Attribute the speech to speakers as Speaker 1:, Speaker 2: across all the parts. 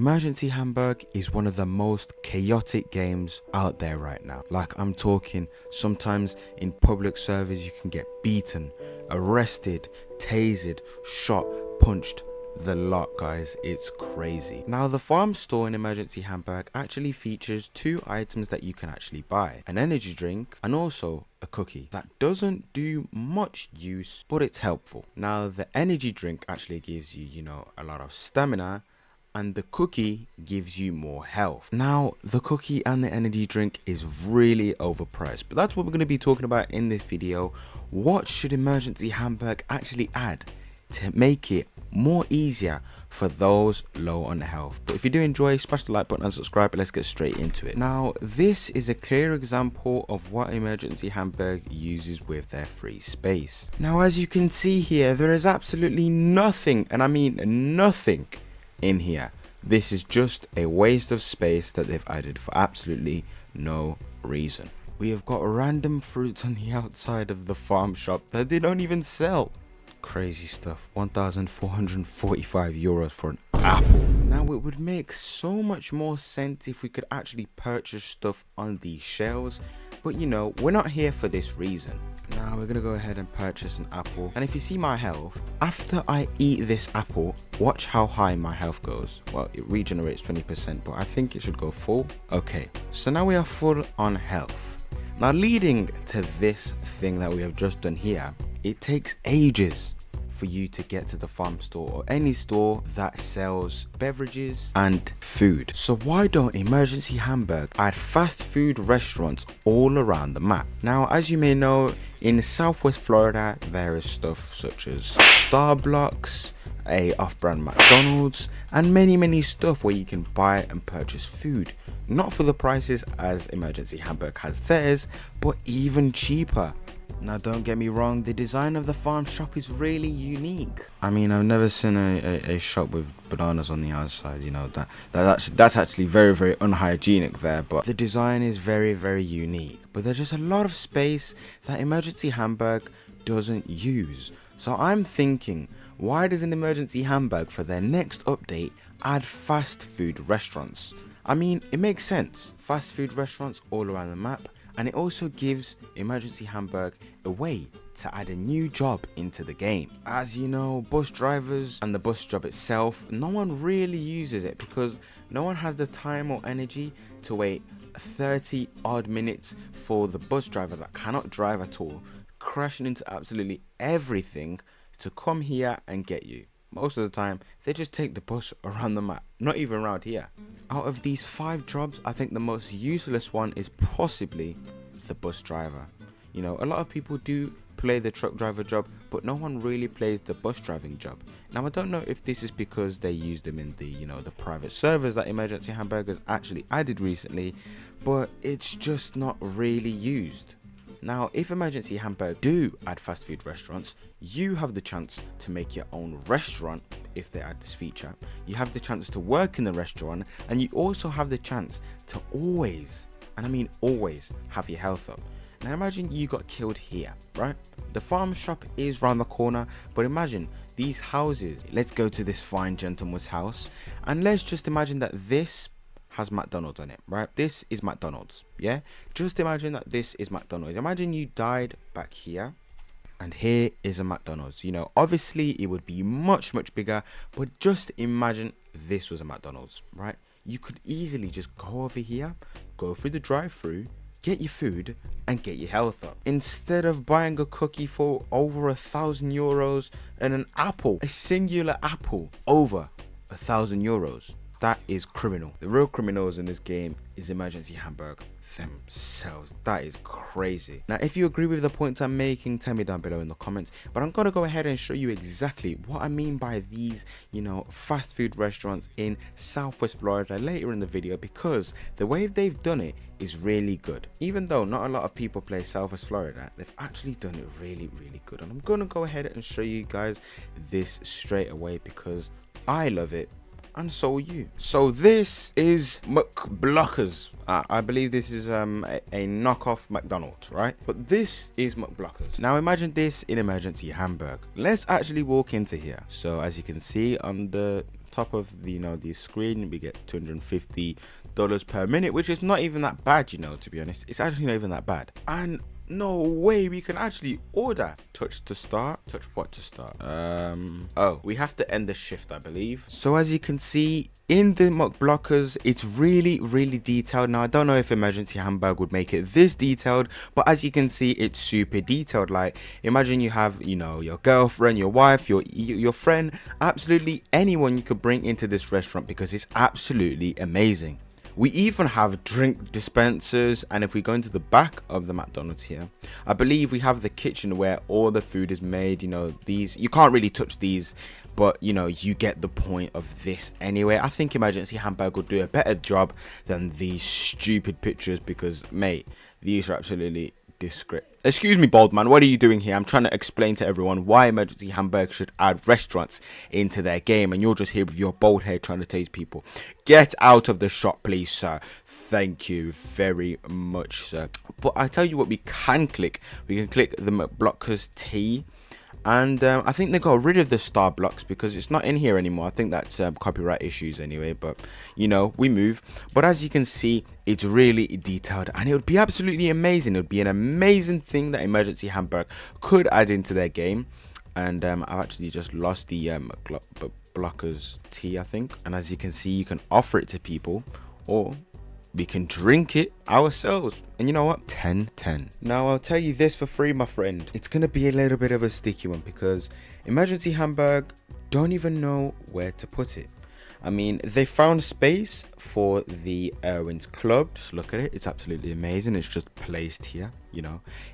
Speaker 1: Emergency Hamburg is one of the most chaotic games out there right now. Like, I'm talking, sometimes in public servers you can get beaten, arrested, tasered, shot, punched, the lot, guys. It's crazy. Now, the farm store in Emergency Hamburg actually features two items that you can actually buy: an energy drink and also a cookie that doesn't do much use, but it's helpful. Now, the energy drink actually gives you, a lot of stamina, and the cookie gives you more health. Now, the cookie and the energy drink is really overpriced, but that's what we're going to be talking about in this video. What should Emergency Hamburg actually add to make it more easier for those low on health? But if you do enjoy, smash the like button and subscribe. Let's get straight into it. Now, this is a clear example of what Emergency Hamburg uses with their free space. Now, as you can see here, there is absolutely nothing, and I mean nothing, in here. This is just a waste of space that they've added for absolutely no reason. We have got random fruits on the outside of the farm shop that they don't even sell. Crazy stuff. 1,445 euros for an apple. Now, it would make so much more sense if we could actually purchase stuff on these shelves, but we're not here for this reason. Now, we're gonna go ahead and purchase an apple, and if you see my health, after I eat this apple, watch how high my health goes. Well, it regenerates 20%, but I think it should go full. Okay, so now we are full on health. Now, leading to this thing that we have just done here, it takes ages for you to get to the farm store or any store that sells beverages and food. So why don't Emergency Hamburg add fast food restaurants all around the map? Now, as you may know, in Southwest Florida there is stuff such as Starbucks, a off-brand McDonald's, and many stuff where you can buy and purchase food, not for the prices as Emergency Hamburg has theirs, but even cheaper. Now, don't get me wrong, the design of the farm shop is really unique. I mean, I've never seen a shop with bananas on the outside, that's actually very unhygienic there, but the design is very unique. But there's just a lot of space that Emergency Hamburg doesn't use. So I'm thinking, why doesn't Emergency Hamburg for their next update add fast food restaurants? I mean, it makes sense. Fast food restaurants all around the map. And it also gives Emergency Hamburg a way to add a new job into the game. As you know, bus drivers and the bus job itself, no one really uses it because no one has the time or energy to wait 30 odd minutes for the bus driver that cannot drive at all, crashing into absolutely everything, to come here and get you. Most of the time, they just take the bus around the map, not even around here. Out of these 5 jobs, I think the most useless one is possibly the bus driver. A lot of people do play the truck driver job, but no one really plays the bus driving job. Now, I don't know if this is because they use them in the, the private servers that Emergency Hamburg has actually added recently, but it's just not really used. Now, if Emergency Hamburg do add fast food restaurants, you have the chance to make your own restaurant. If they add this feature, you have the chance to work in the restaurant, and you also have the chance to always, and I mean always, have your health up. Now, imagine you got killed here, right? The farm shop is round the corner, but imagine these houses. Let's go to this fine gentleman's house, and let's just imagine that this has McDonald's on it, right? This is McDonald's, yeah? Just imagine that this is McDonald's. Imagine you died back here, and here is a McDonald's. Obviously it would be much bigger, but just imagine this was a McDonald's, right? You could easily just go over here, go through the drive-through, get your food, and get your health up. Instead of buying a cookie for over 1,000 euros and an apple, a singular apple, over 1,000 euros. That is criminal. The real criminals in this game is Emergency Hamburg themselves. That is crazy. Now, if you agree with the points I'm making, tell me down below in the comments. But I'm going to go ahead and show you exactly what I mean by these, fast food restaurants in Southwest Florida later in the video, because the way they've done it is really good. Even though not a lot of people play Southwest Florida, they've actually done it really good. And I'm going to go ahead and show you guys this straight away because I love it. And so will you. So this is McBlockers. I believe this is a knockoff McDonald's, right? But this is McBlockers. Now imagine this in Emergency Hamburg. Let's actually walk into here. So as you can see on the top of the the screen, we get $250 per minute, which is not even that bad, to be honest. It's actually not even that bad. And no way, we can actually order. Touch to start. Touch what to start? Oh, we have to end the shift, I believe. So as you can see in the muck blockers, it's really detailed. Now I don't know if Emergency Hamburg would make it this detailed, but as you can see, it's super detailed. Like, imagine you have your girlfriend, your wife, your friend, absolutely anyone you could bring into this restaurant, because it's absolutely amazing. We even have drink dispensers, and if we go into the back of the McDonald's here, I believe we have the kitchen where all the food is made. These, you can't really touch these, but you get the point of this anyway. I think Emergency Hamburg will do a better job than these stupid pictures, because mate, these are absolutely discreet. Excuse me, bald man, what are you doing here? I'm trying to explain to everyone why Emergency Hamburg should add restaurants into their game, and you're just here with your bald head trying to tase people. Get out of the shop, please, sir. Thank you very much, sir. But I tell you what, we can click. We can click the McBlockers T. And I think they got rid of the star blocks because it's not in here anymore. I think that's copyright issues anyway, but we move. But as you can see, it's really detailed, and it would be absolutely amazing. It would be an amazing thing that Emergency Hamburg could add into their game. And I've actually just lost the blockers T, I think. And as you can see, you can offer it to people, or we can drink it ourselves. And you know what? 10-10. Now I'll tell you this for free, my friend. It's gonna be a little bit of a sticky one, because Emergency Hamburg don't even know where to put it. I mean, they found space for the Erwin's Club. Just look at it. It's absolutely amazing. It's just placed here,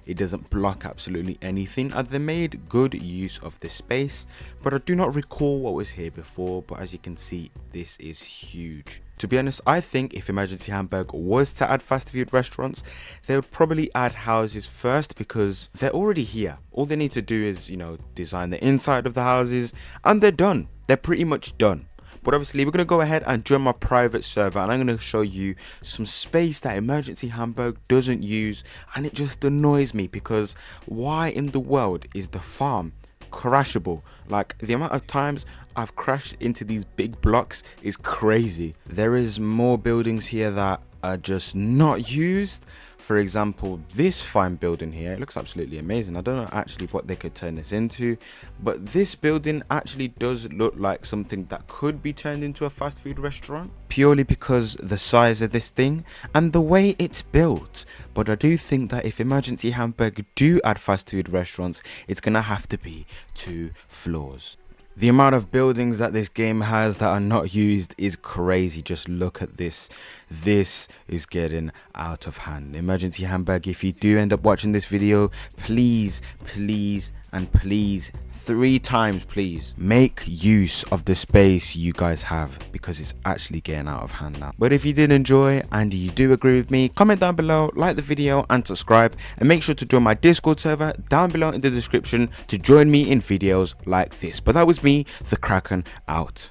Speaker 1: It doesn't block absolutely anything. And they made good use of this space. But I do not recall what was here before. But as you can see, this is huge. To be honest, I think if Emergency Hamburg was to add fast food restaurants, they would probably add houses first, because they're already here. All they need to do is, design the inside of the houses, and they're done. They're pretty much done. But obviously, we're going to go ahead and join my private server, and I'm going to show you some space that Emergency Hamburg doesn't use, and it just annoys me, because why in the world is the farm crashable? Like, the amount of times I've crashed into these big blocks is crazy. There is more buildings here that are just not used. For example, this fine building here, it looks absolutely amazing. I don't know actually what they could turn this into, but this building actually does look like something that could be turned into a fast food restaurant, purely because the size of this thing and the way it's built. But I do think that if Emergency Hamburg do add fast food restaurants, it's gonna have to be 2 floors. The amount of buildings that this game has that are not used is crazy. Just look at this. This is getting out of hand. Emergency Hamburg, if you do end up watching this video, please, and please, 3 times please, make use of the space you guys have, because it's actually getting out of hand now. But if you did enjoy and you do agree with me, comment down below, like the video and subscribe, and make sure to join my Discord server down below in the description to join me in videos like this. But that was me, the Kraken, out.